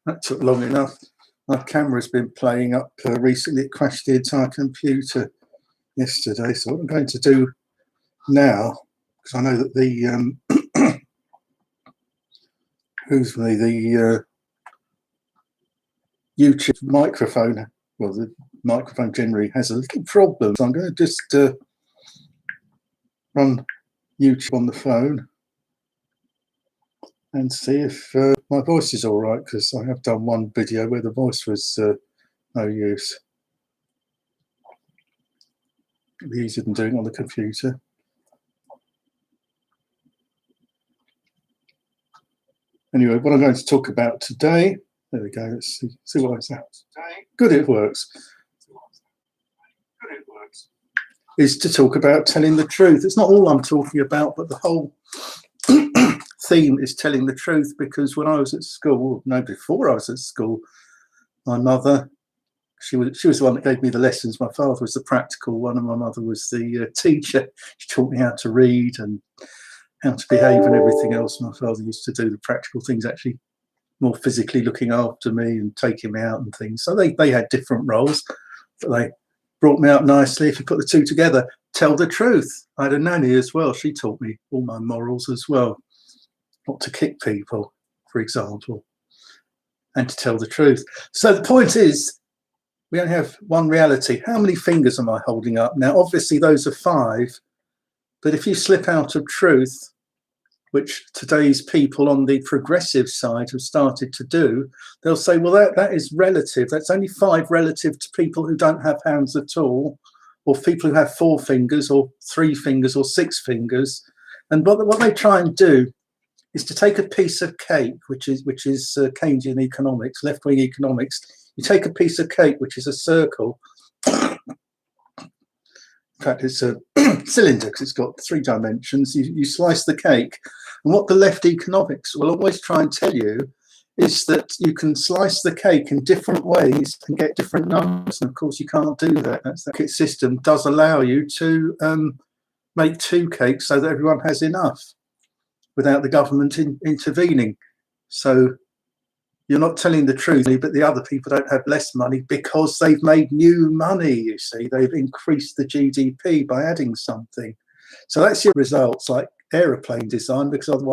That took long enough. My camera's been playing up recently. It crashed the entire computer yesterday. So what I'm going to do now, because I know that the the YouTube microphone, well, the microphone generally has a little problem. So I'm going to just run YouTube on the phone and see if my voice is all right, because I have done one video where the voice was no use. It'll be easier than doing it on the computer. Anyway, what I'm going to talk about today, there we go, let's see what I say. Good, it works. Is to talk about telling the truth. It's not all I'm talking about, but the whole theme is telling the truth, because when I was at school, no, before I was at school, my mother, she was the one that gave me the lessons. My father was the practical one, and my mother was the teacher. She taught me how to read and how to behave and everything else. My father used to do the practical things, actually more physically looking after me and taking me out and things. So they had different roles, but they brought me up nicely. If you put the two together, tell the truth. I had a nanny as well. She taught me all my morals as well. Not to kick people, for example, and to tell the truth. So the point is, we only have one reality. How many fingers am I holding up? Now, obviously, those are 5. But if you slip out of truth, which today's people on the progressive side have started to do, they'll say, well, that is relative. That's only 5 relative to people who don't have hands at all, or people who have 4 fingers or 3 fingers or 6 fingers. And what they try and do is to take a piece of cake, which is Keynesian economics, left-wing economics. You take a piece of cake, which is a circle. In fact, it's a cylinder because it's got 3 dimensions. You slice the cake. And what the left economics will always try and tell you is that you can slice the cake in different ways and get different numbers. And of course, you can't do that. That system does allow you to make 2 cakes so that everyone has enough without the government intervening. So you're not telling the truth, but the other people don't have less money because they've made new money, you see. They've increased the GDP by adding something. So that's your results, like aeroplane design, because otherwise